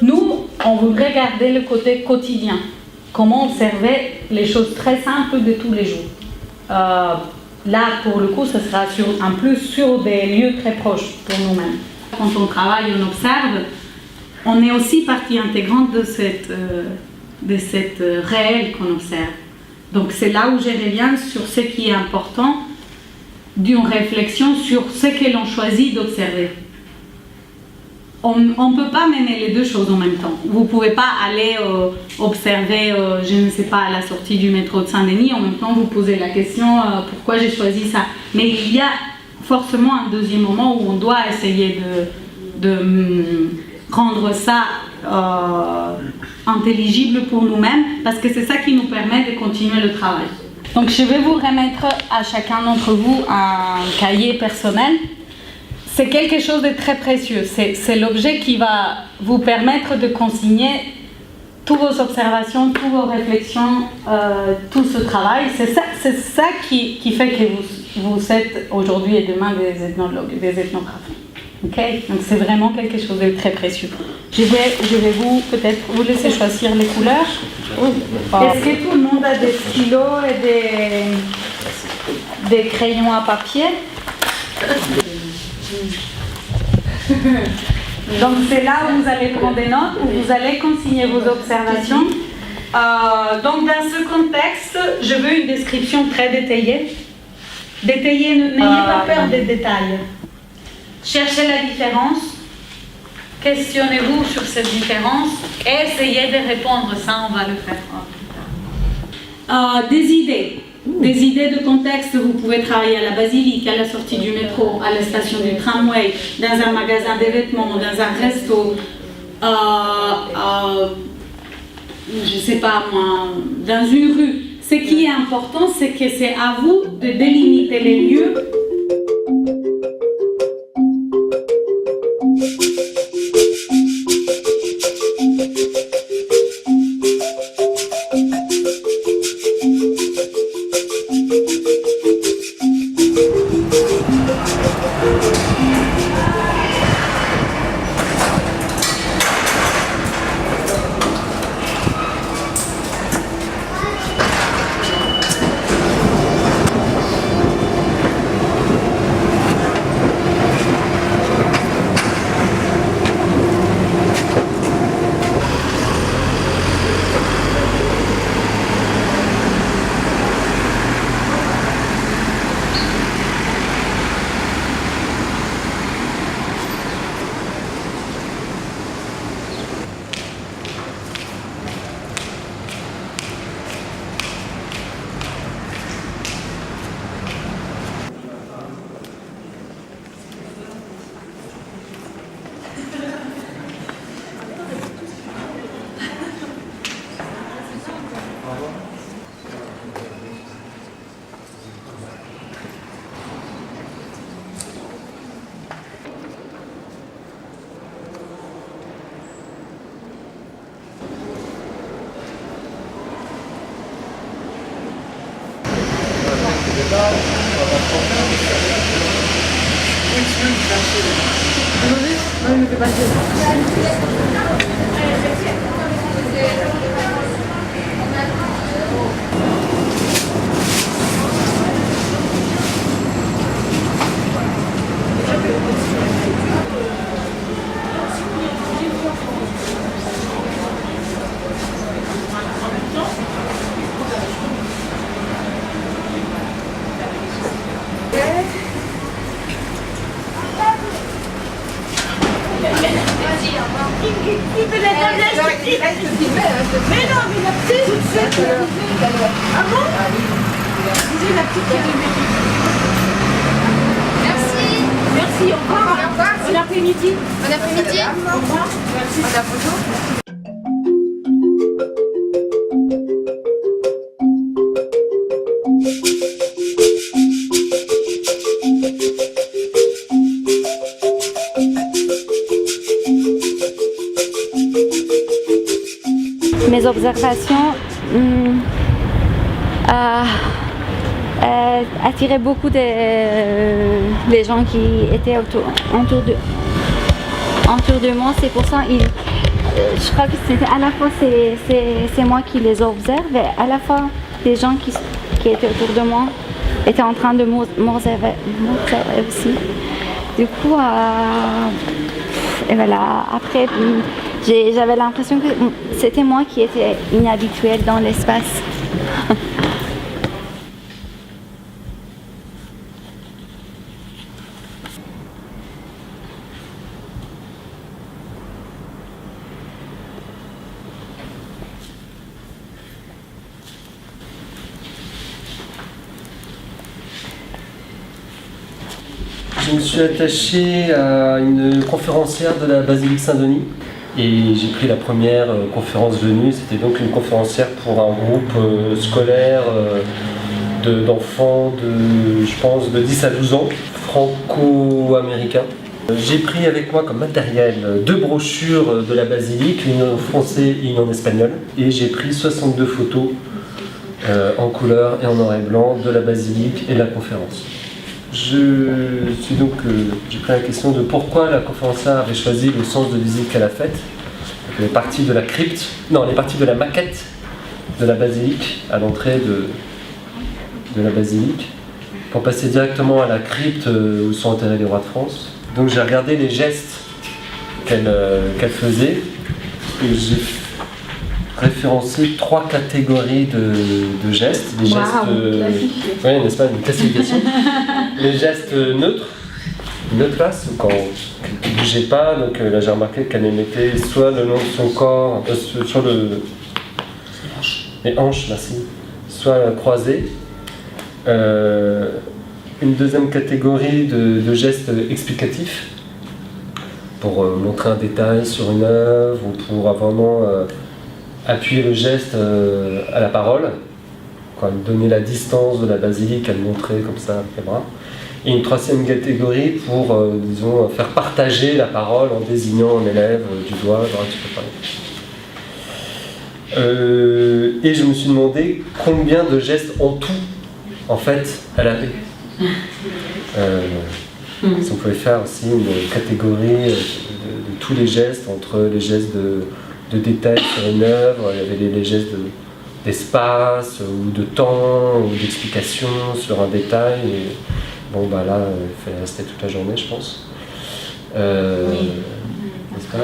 Nous, on voudrait garder le côté quotidien, comment observer les choses très simples de tous les jours. Là, pour le coup, ce sera en plus sur des lieux très proches pour nous-mêmes. Quand on travaille, on observe, on est aussi partie intégrante de cette réel qu'on observe. Donc c'est là où je reviens sur ce qui est important d'une réflexion sur ce que l'on choisit d'observer. On ne peut pas mener les deux choses en même temps. Vous ne pouvez pas aller observer, je ne sais pas, à la sortie du métro de Saint-Denis, en même temps vous posez la question pourquoi j'ai choisi ça. Mais il y a forcément un deuxième moment où on doit essayer de rendre ça intelligible pour nous-mêmes, parce que c'est ça qui nous permet de continuer le travail. Donc je vais vous remettre à chacun d'entre vous un cahier personnel. C'est quelque chose de très précieux. C'est l'objet qui va vous permettre de consigner toutes vos observations, toutes vos réflexions, tout ce travail. C'est ça qui fait que vous êtes aujourd'hui et demain des ethnologues, des ethnographes. Okay? Donc c'est vraiment quelque chose de très précieux. Je vais peut-être vous laisser choisir les couleurs. Est-ce que tout le monde a des stylos et des crayons à papier? Donc c'est là où vous allez prendre des notes, où vous allez consigner vos observations. Donc dans ce contexte, je veux une description très détaillée. Détaillée, n'ayez pas peur des détails. Cherchez la différence, questionnez-vous sur cette différence et essayez de répondre. Ça, on va le faire plus tard. Des idées de contexte. Vous pouvez travailler à la basilique, à la sortie du métro, à la station du tramway, dans un magasin de vêtements, dans un resto, je ne sais pas moi, dans une rue. Ce qui est important, c'est que c'est à vous de délimiter les lieux. de la tablette. Mais non, mais la petite, tout de suite. Ah bon? C'est la petite qui est arrivée. Merci. Merci, au revoir. Bon après-midi. Bon après-midi. Au revoir. Merci. La photo. Mes observations attiraient beaucoup les gens qui étaient autour de moi. C'est pour ça je crois que c'était à la fois c'est moi qui les observe et à la fois les gens qui étaient autour de moi étaient en train de m'observer aussi. Du coup, et voilà, après j'avais l'impression que c'était moi qui étais inhabituelle dans l'espace. Je me suis attaché à une conférencière de la Basilique Saint-Denis et j'ai pris la première conférence venue. C'était donc une conférencière pour un groupe scolaire d'enfants je pense, de 10 à 12 ans, franco-américains. J'ai pris avec moi comme matériel 2 brochures de la Basilique, une en français et une en espagnol. Et j'ai pris 62 photos en couleur et en noir et blanc de la Basilique et de la conférence. J'ai pris la question de pourquoi la conférencière avait choisi le sens de visite qu'elle a faite. Elle est partie de la crypte, non, elle est partie de la maquette de la basilique à l'entrée de la basilique pour passer directement à la crypte où sont enterrés les rois de France. Donc j'ai regardé les gestes qu'elle faisait et j'ai référencé 3 catégories de gestes. Les gestes, oui, n'est-ce pas, une classification. Les gestes neutres, là, c'est quand elle ne bougeait pas. Donc là, j'ai remarqué qu'elle mettait soit le long de son corps, sur les hanches, merci, soit croisées. Une deuxième catégorie de gestes explicatifs pour montrer un détail sur une œuvre ou pour vraiment appuyer le geste à la parole, quoi, donner la distance de la basilique, à le montrer comme ça avec les bras. Et une troisième catégorie pour, disons, faire partager la parole en désignant un élève du doigt, genre, tu peux parler. Et je me suis demandé combien de gestes en tout, en fait, elle avait. Si on pouvait faire aussi une catégorie de tous les gestes, entre les gestes de détail sur une œuvre, il y avait les gestes d'espace ou de temps ou d'explication sur un détail. Et bon, bah là, il fallait rester toute la journée, je pense.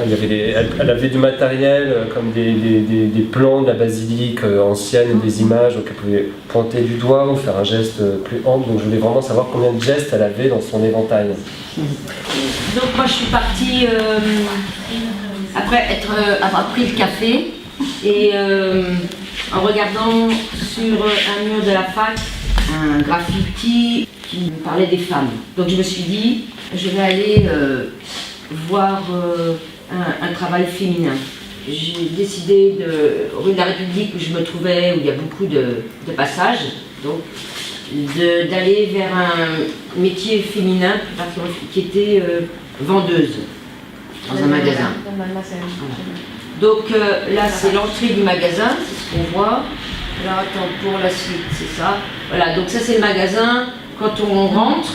Il y avait elle avait du matériel comme des plans de la basilique ancienne, des images, donc elle pouvait pointer du doigt ou faire un geste plus ample. Donc je voulais vraiment savoir combien de gestes elle avait dans son éventail. Donc moi je suis partie après avoir pris le café et en regardant sur un mur de la fac un graffiti qui me parlait des femmes. Donc je me suis dit, je vais aller voir un travail féminin. J'ai décidé rue de la République où je me trouvais, où il y a beaucoup de passages, donc d'aller vers un métier féminin qui était vendeuse dans un magasin. Voilà. Donc là c'est l'entrée du magasin, c'est ce qu'on voit. Là attends, pour la suite c'est ça. Voilà, donc ça c'est le magasin. Quand on rentre,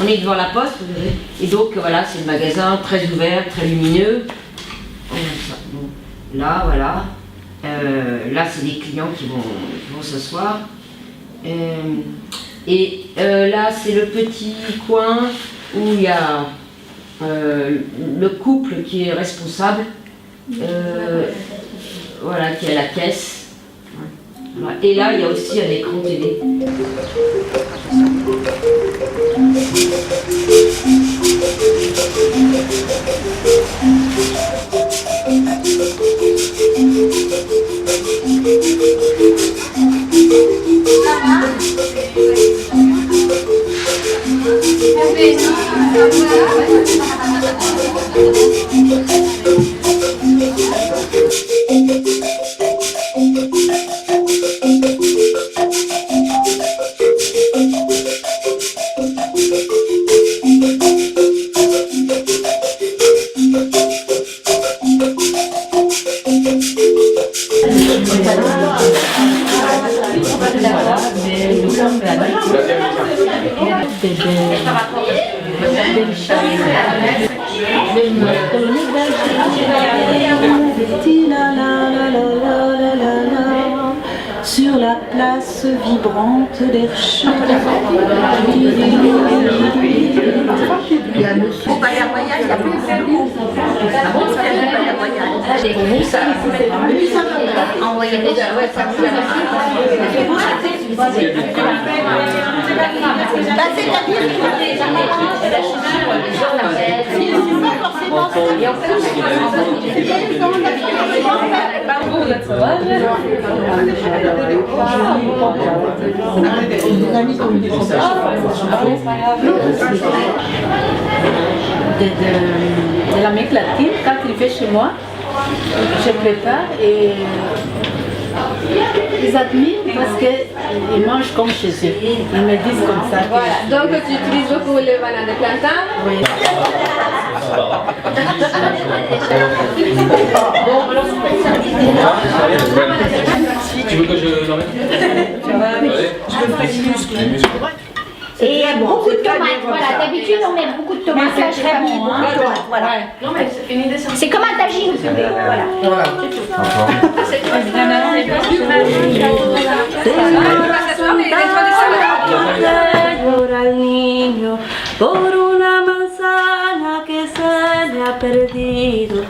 on est devant la poste, vous voyez. Et donc voilà, c'est le magasin très ouvert, très lumineux. Bon, là, voilà. Là, c'est les clients qui vont s'asseoir. Là, c'est le petit coin où il y a le couple qui est responsable, voilà, qui est à la caisse. Voilà. Et là, il y a aussi un écran télé. Sur la place vibrante d'air chaud. Au Palais Royal, il y a plus de Palais Royal. Envoyer des de l'Amérique latine, quand il fait chez moi, je prépare et ils admirent parce qu'ils mangent comme chez eux. Ils me disent comme ça. Voilà, donc tu utilises beaucoup les bananes de plantain. Oui. Tu veux que je l'emmène? Et beaucoup de tomates, voilà. D'habitude, on met beaucoup de tomates. Mais c'est très bon, hein. Voilà. Non, mais c'est fini de C'est comme un tagine. Voilà. Llora el niño por una manzana que se le ha perdido.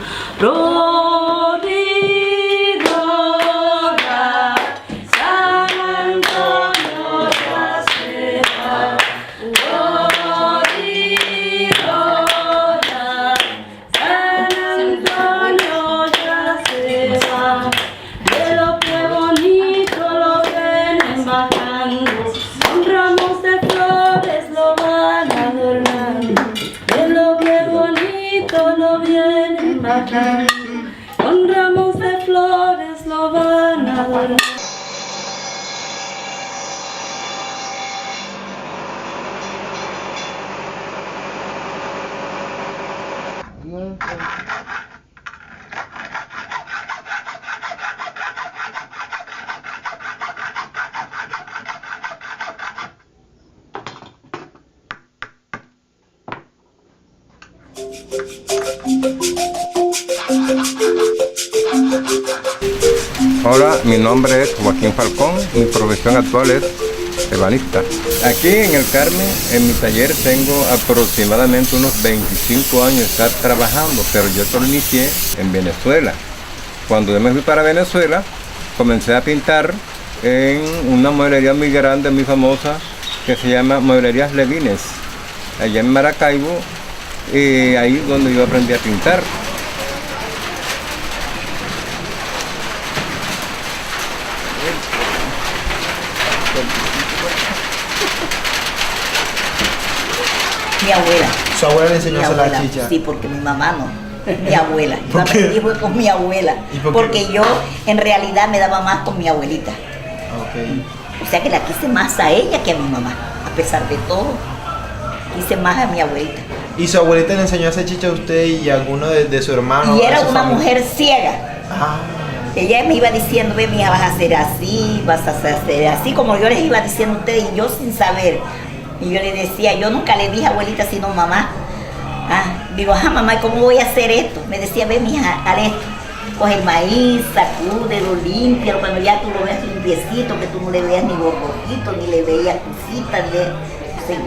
Con ramos de flores lo van a adornar. Hola, mi nombre es Joaquín Falcón, mi profesión actual es ebanista. Aquí en el Carmen, en mi taller, tengo aproximadamente unos 25 años de estar trabajando, pero yo lo inicié en Venezuela. Cuando yo me fui para Venezuela, comencé a pintar en una mueblería muy grande, muy famosa, que se llama Mueblerías Levines, allá en Maracaibo, y ahí es donde yo aprendí a pintar. Mi abuela. ¿Su abuela le enseñó a hacer la abuela, chicha? Sí, porque mi mamá no. Mi abuela. Yo aprendí fue con mi abuela. ¿Y por qué? Porque yo en realidad me daba más con mi abuelita. Okay. O sea que la quise más a ella que a mi mamá. A pesar de todo, quise más a mi abuelita. ¿Y su abuelita le enseñó a hacer chicha a usted y a alguno de su hermano? Y a era su una familia? mujer ciega. Ah, Ella me iba diciendo, ve, mija, vas a hacer así, vas a hacer así, como yo les iba diciendo a ustedes, y yo sin saber. Y yo le decía, yo nunca le dije abuelita, sino mamá. Digo, ajá, mamá, ¿cómo voy a hacer esto? Me decía, ve, mija, haz esto. Coge el maíz, sacúdelo, límpialo, cuando ya tú lo ves limpiecito, que tú no le veas ni borrojito, ni le veas cositas,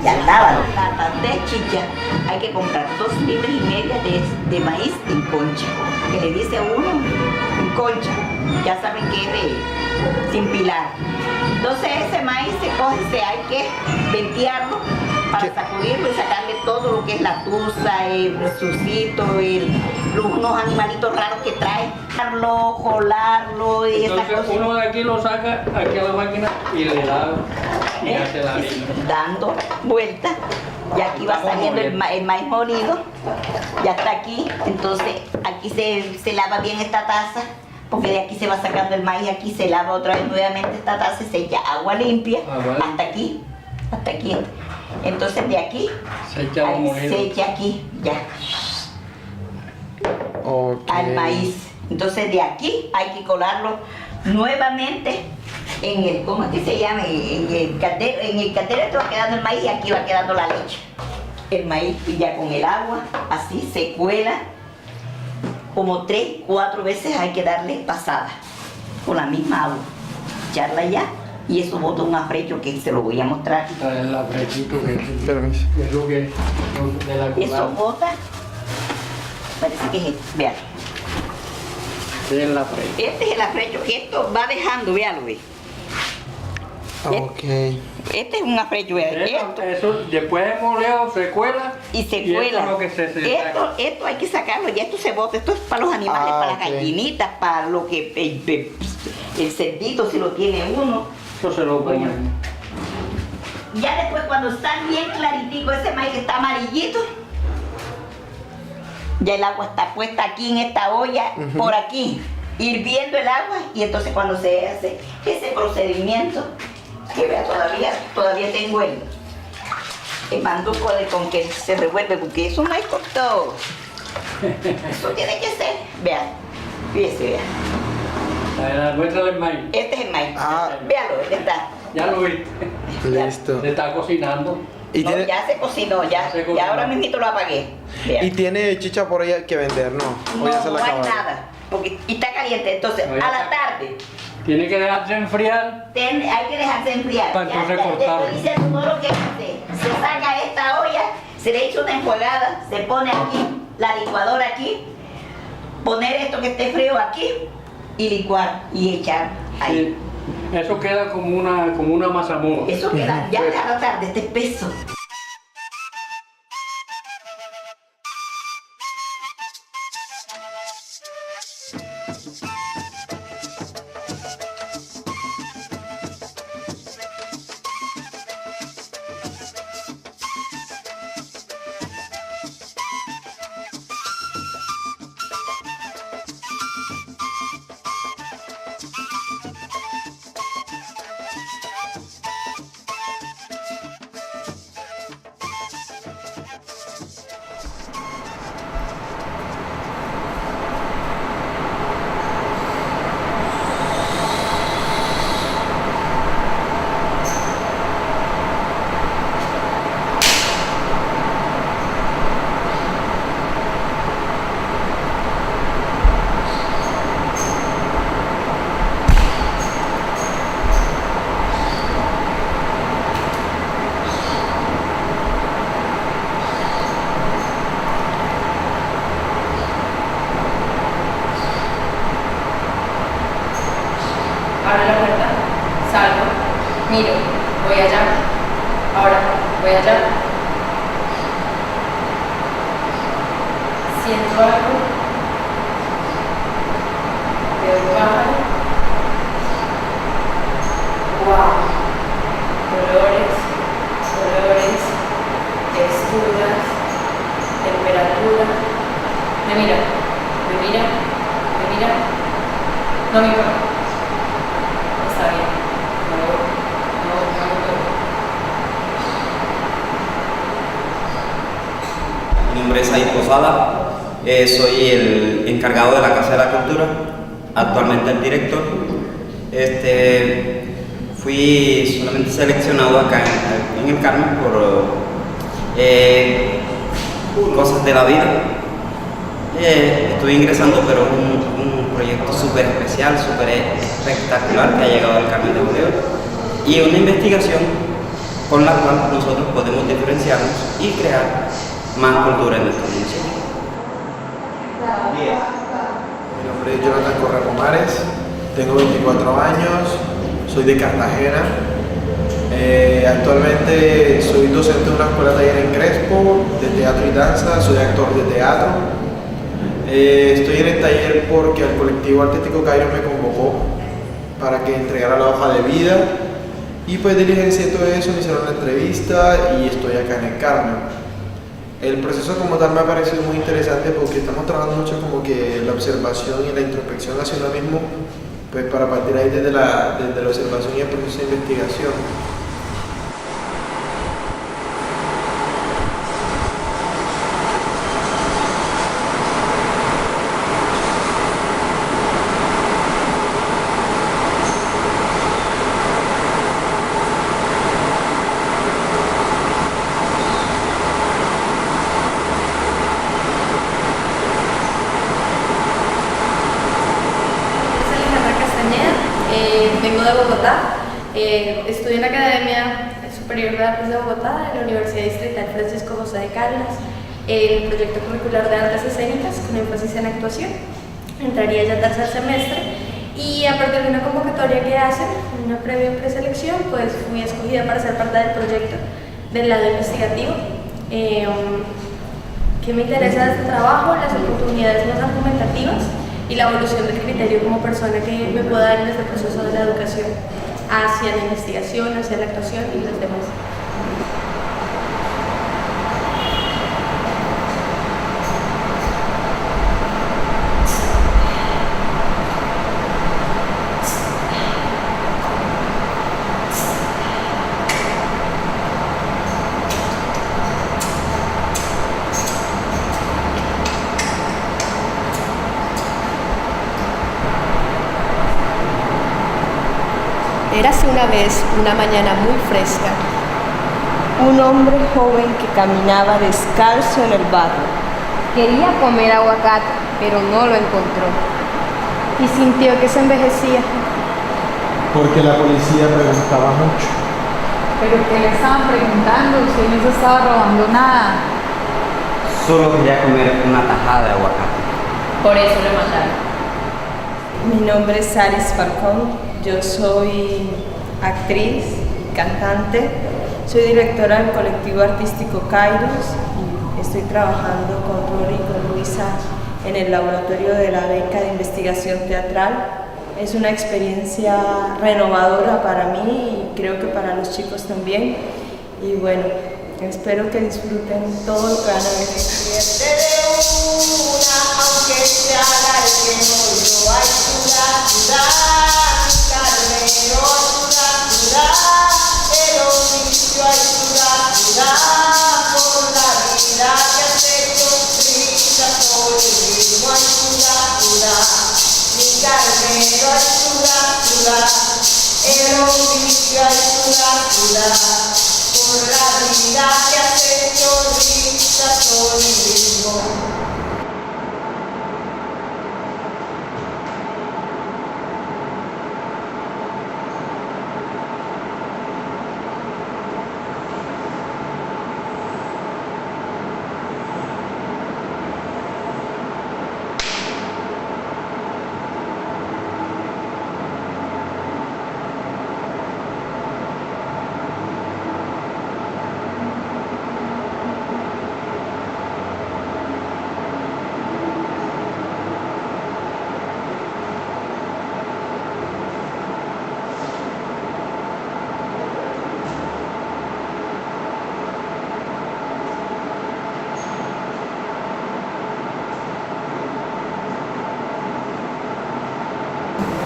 ya lávalo. De chicha hay que comprar 2,5 libras de maíz en concha, que le dice a uno en concha, ya saben que es de sin pilar. Entonces ese maíz se coge, hay que ventearlo para sacudirlo y sacarle todo lo que es la tusa, el sucito, unos animalitos raros que trae, colarlo y entonces uno de aquí lo saca aquí a la máquina y le da dando vueltas. Y aquí va saliendo el maíz molido. Ya está aquí. Entonces aquí se lava bien esta taza. Porque de aquí se va sacando el maíz. Aquí se lava otra vez nuevamente esta taza. Se echa agua limpia. Hasta aquí. Hasta aquí. Entonces de aquí se echa aquí. Ya. Al maíz. Entonces de aquí hay que colarlo nuevamente en el, ¿cómo es que se llama? En el caldero te va quedando el maíz y aquí va quedando la leche. El maíz y ya con el agua, así se cuela. Como 3, 4 veces hay que darle pasada con la misma agua. Echarla ya y eso bota un afrecho que se lo voy a mostrar. El afrechito que es lo que de la culata. Eso bota, parece que es esto, vean. Este es el afrecho. Este es el afrecho, esto va dejando, véalo, ve. Ok. Este es un afrecho, vean. Eso después de moleo se cuela Y se y cuela. esto es lo que se saca. Esto hay que sacarlo, ya esto se bota, esto es para los animales, para las gallinitas, para lo que el cerdito si lo tiene uno. Eso se lo comen. Ya después cuando está bien claritico ese maíz que está amarillito, ya el agua está puesta aquí en esta olla, por aquí, hirviendo el agua y entonces cuando se hace ese procedimiento, que vea todavía tengo el manduco con que se revuelve, porque eso no es con todo. Eso tiene que ser, vean, fíjese, vean. Muéstrale el maíz. Este es el maíz, véalo, ¿dónde está? Ya lo vi. Listo. Se está cocinando. Y No, tiene, ya se cocinó, ya ahora mismo lo apagué. Vean. y tiene chicha por ahí que vender, ¿no? O ya se No la hay acabaron. nada, porque y está caliente, entonces No, ya a la está. tarde Tiene que dejarse enfriar. hay que dejarse enfriar. Para entonces cortarlo. Estoy diciendo todo lo que hace. Se saca esta olla, se le echa una enjuagada, se pone aquí, la licuadora aquí, poner esto que esté frío aquí y licuar y echar ahí. Sí. Eso queda como una mazamorra. Eso queda ya a la tarde, este espeso. Abro la puerta, salgo, miro, voy allá, ahora voy allá, siento algo, veo un pájaro, wow, colores, texturas, temperatura, me mira, no me importa. Está bien. Mi nombre es Said Posada, soy el encargado de la Casa de la Cultura, actualmente el director. Fui solamente seleccionado acá en el Carmen por cosas de la vida. Estoy ingresando, pero un proyecto súper especial, súper espectacular que ha llegado al Carmen de Bolívar y una investigación con la cual nosotros podemos diferenciarnos y crear más cultura en nuestro municipio. Mi nombre es Jonathan Correa Pomares, tengo 24 años, soy de Cartagena. Actualmente soy docente de una escuela taller en Crespo de teatro y danza, soy actor de teatro. Estoy en el taller porque el colectivo artístico Cairo me convocó para que entregara la hoja de vida Y pues diligencié todo eso, me hicieron la entrevista y estoy acá en el Carmen. El proceso como tal me ha parecido muy interesante porque estamos trabajando mucho como que la observación y la introspección hacia uno mismo, pues para partir ahí desde la observación y el proceso de investigación. Vengo de Bogotá, estudio en la Academia Superior de Artes de Bogotá, en la Universidad Distrital Francisco José de Caldas, en el proyecto curricular de Artes Escénicas con énfasis en actuación. Entraría ya tercer semestre y a partir de una convocatoria que hacen, una previa preselección, pues fui escogida para ser parte del proyecto del lado investigativo. ¿Qué me interesa de este trabajo? Las oportunidades más argumentativas y la evolución del criterio como persona que me pueda dar en este proceso de la educación hacia la investigación, hacia la actuación y los demás. Érase una vez una mañana muy fresca, un hombre joven que caminaba descalzo en el barro. Quería comer aguacate, pero no lo encontró. Y sintió que se envejecía. Porque la policía preguntaba mucho. ¿Pero qué le estaban preguntando? Si él no se estaba robando nada. Solo quería comer una tajada de aguacate. Por eso lo mataron. Mi nombre es Saris Falcón. Yo soy actriz, cantante, soy directora del colectivo artístico Kairos y estoy trabajando con Rory y con Luisa en el laboratorio de la beca de investigación teatral. Es una experiencia renovadora para mí y creo que para los chicos también. Y bueno, espero que disfruten todo lo que van a ver. Aunque sea Carnero, el oficio ayuda, por la vida que has hecho, risa por el ritmo ayuda, mi carnero ayuda, el oficio ayuda, por la vida que has hecho, risa por el ritmo.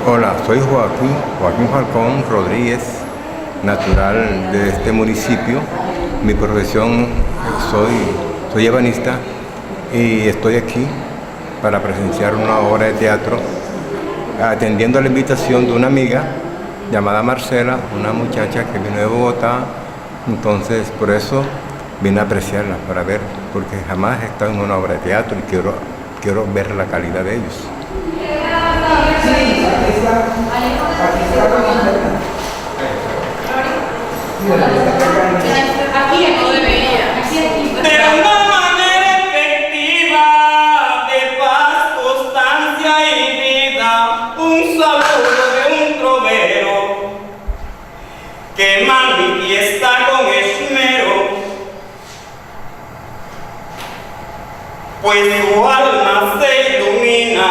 Hola, soy Joaquín Falcón Rodríguez, natural de este municipio. Mi profesión, soy ebanista y estoy aquí para presenciar una obra de teatro atendiendo a la invitación de una amiga llamada Marcela, una muchacha que vino de Bogotá. Entonces, por eso vine a apreciarla, para ver, porque jamás he estado en una obra de teatro y quiero ver la calidad de ellos. De una manera efectiva, de paz, constancia y vida, un saludo de un trovero que manifiesta con esmero, pues su alma se ilumina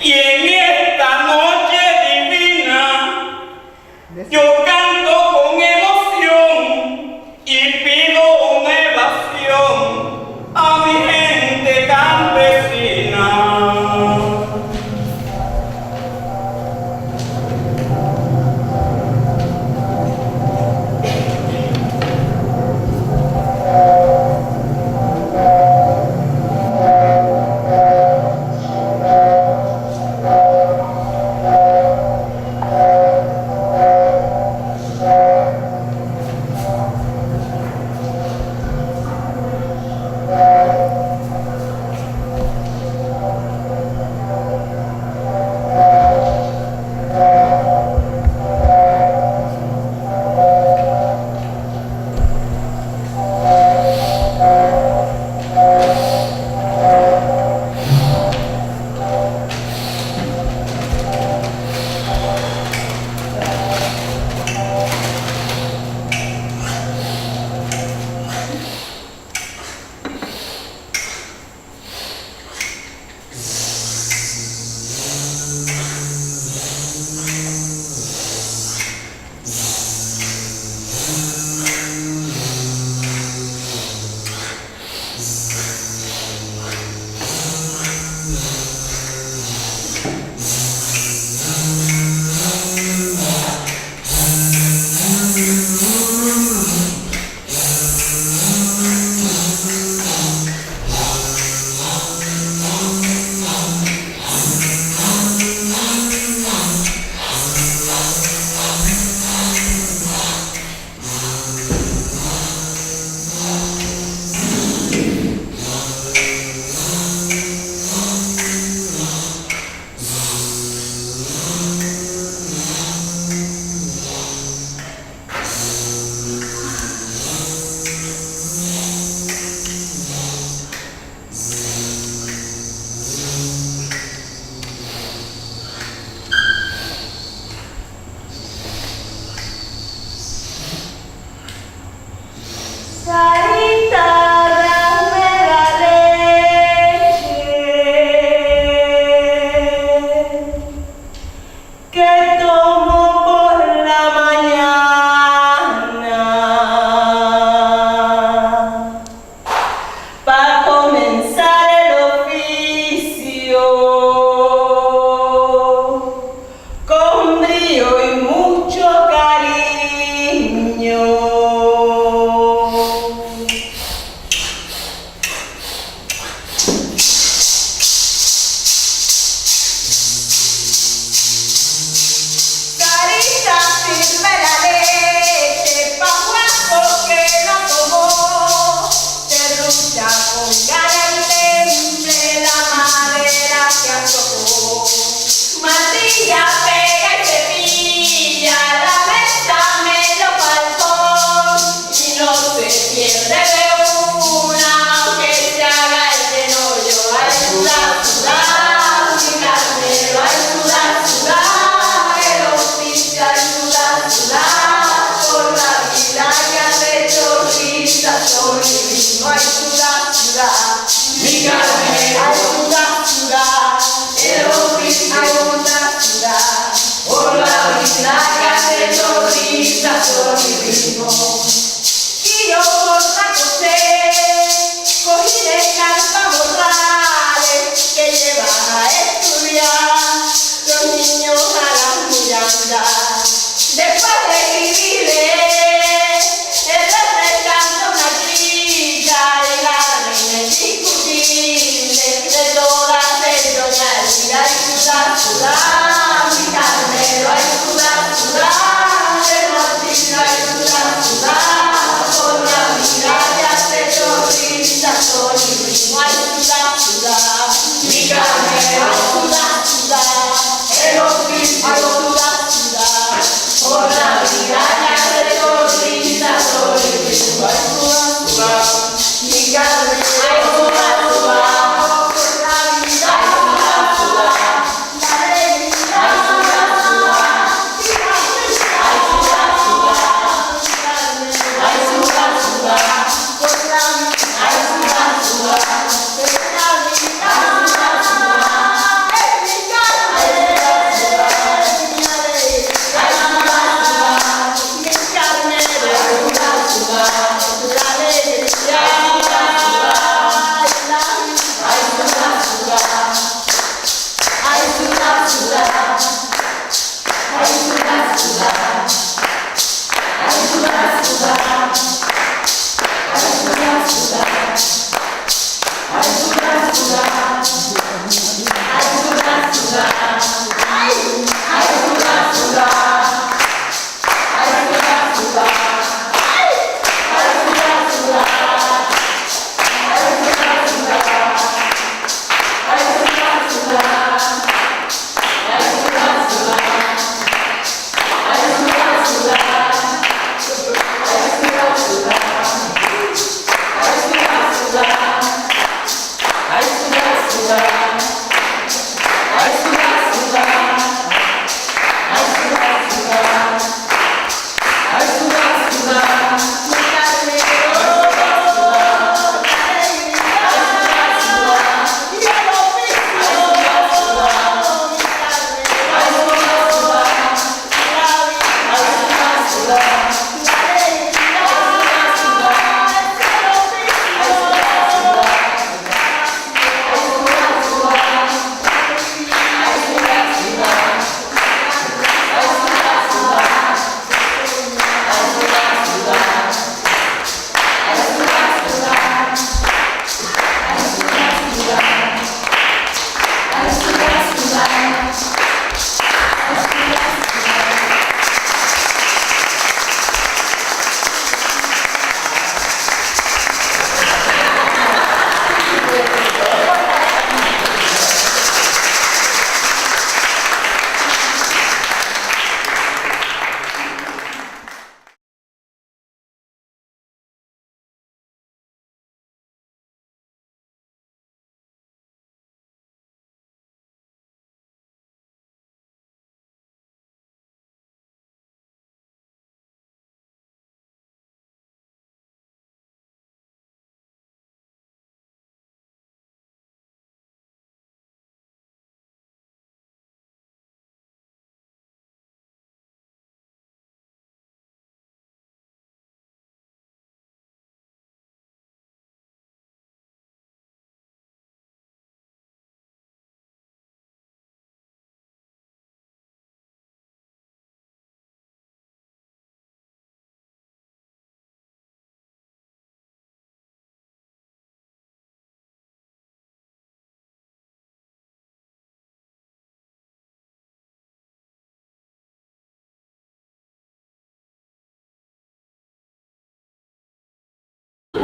y en esta noche divina yo canto Sarita, dame la leche que tomo por la mañana para comenzar el oficio con brío y mucho cariño. Sarita, sirve la leche pa' Juan porque la tomó. Serrucha con gana y temple la madera que azotó. Martilla, pega y cepilla, la mesa medio faltón. Y no se pierde de una, aunque se haga el tenollo. Ay, sudar, sudar, mi carnero, ay, sudar, sudar, el oficio, ay, sudar, sudar, por la vida que has hecho risa, son mi ritmo, ay, sudar, sudar, mi carnero, ay, sudar, sudar, el oficio, ay, sudar, sudar, por la vida que has hecho risa, son mi ritmo. Y yo por la cogí de carpa morrales que llevan a estudiar los niños a las Mirandas. Después de escribirle, el rey canta una trilla y la reina indiscutible de todas ellos ya y sudar, sudar, mi carnero, ay, sudar, sudar, el martillo, ay, sudar, sudar, por la vida que has hecho risa, soy mi ritmo, ay, sudar, sudar, mi carnero, ay, sudar, sudar, el oficio, ay, sudar, sudar,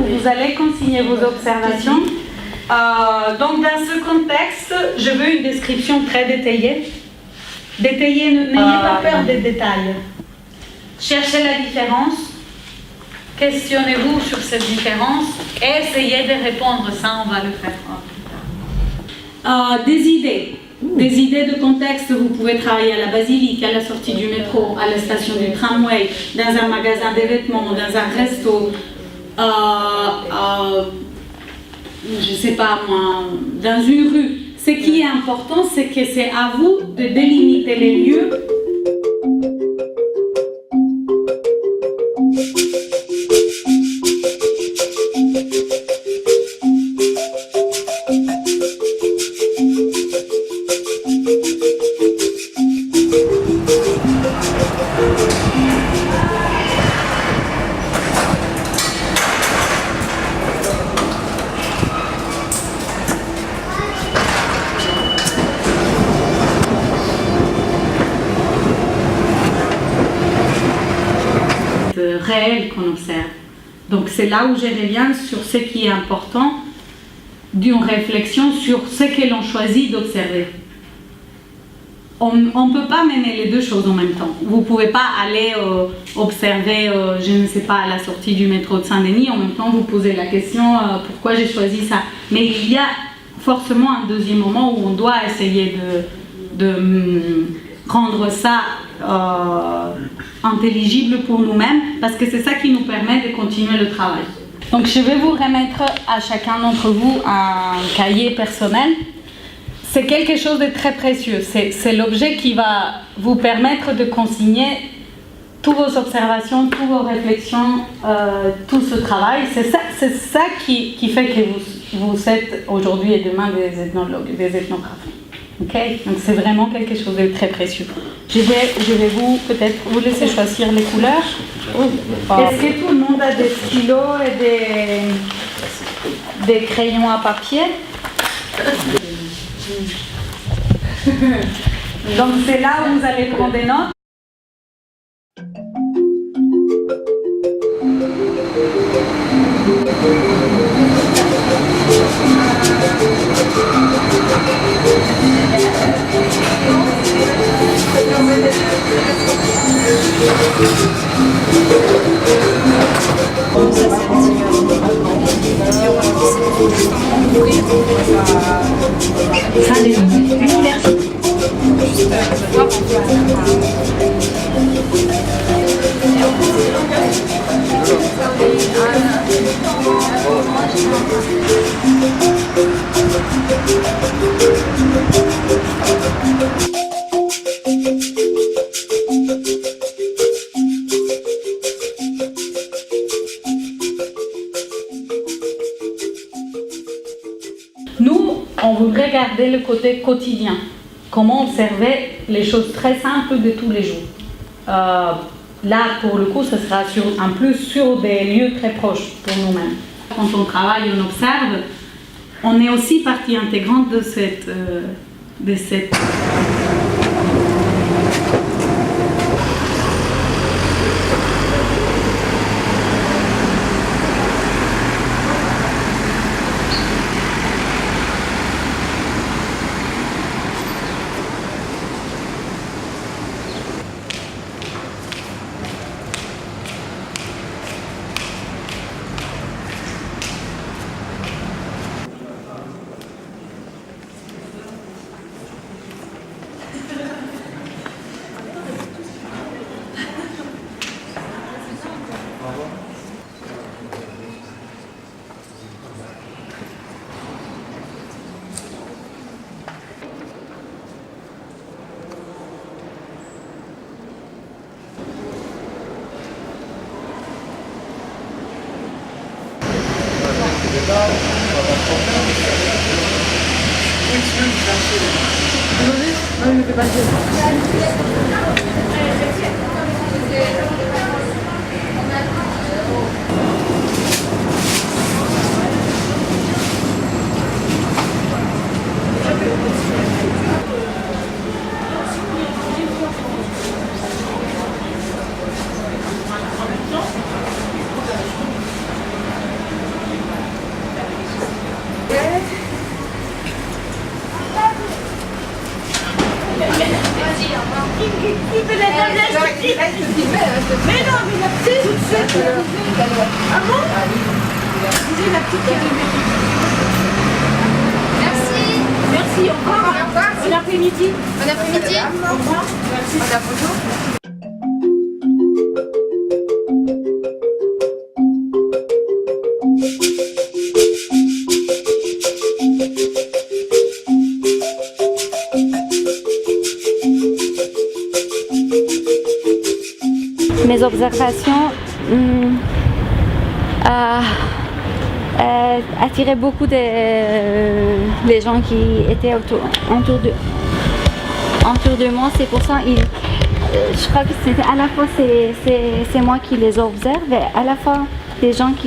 vous allez consigner vos observations. Donc dans ce contexte, je veux une description très détaillée. Détaillée, n'ayez pas peur des détails. Cherchez la différence, questionnez-vous sur cette différence et essayez de répondre. Ça, on va le faire plus tard. Des idées de contexte. Vous pouvez travailler à la basilique, à la sortie du métro, à la station du tramway, dans un magasin de vêtements, dans un resto, je ne sais pas moi, dans une rue. Ce qui est important, c'est que c'est à vous de délimiter les lieux. Réel qu'on observe. Donc c'est là où je reviens sur ce qui est important d'une réflexion sur ce que l'on choisit d'observer. On ne peut pas mener les deux choses en même temps. Vous ne pouvez pas aller observer, je ne sais pas, à la sortie du métro de Saint-Denis, en même temps vous posez la question pourquoi j'ai choisi ça. Mais il y a forcément un deuxième moment où on doit essayer de rendre ça intelligible pour nous-mêmes, parce que c'est ça qui nous permet de continuer le travail. Donc je vais vous remettre à chacun d'entre vous un cahier personnel. C'est quelque chose de très précieux. C'est l'objet qui va vous permettre de consigner toutes vos observations, toutes vos réflexions, tout ce travail. C'est ça qui fait que vous êtes aujourd'hui et demain des ethnologues, des ethnographes. Okay? Donc c'est vraiment quelque chose de très précieux. Je vais vous peut-être vous laisser choisir les couleurs. Est-ce que tout le monde a des stylos et des crayons à papier? Donc c'est là où vous allez prendre des notes. Nous, on voudrait garder le côté quotidien. Comment observer les choses très simples de tous les jours. Là, pour le coup, ce sera en plus sur des lieux très proches pour nous-mêmes. Quand on travaille, on observe, on est aussi partie intégrante de cette elle te filmait, elle te filmait. Mais non, mais la petite, tout de suite, ah bon? Disais la petite qui est arrivée. Merci. Merci, au revoir. Au revoir. Bon après-midi. Bon après-midi. Au revoir. Merci. On a photo. Mes observations attiraient beaucoup les gens qui étaient autour de moi. C'est pour ça je crois que c'était à la fois c'est moi qui les observe et à la fois des gens qui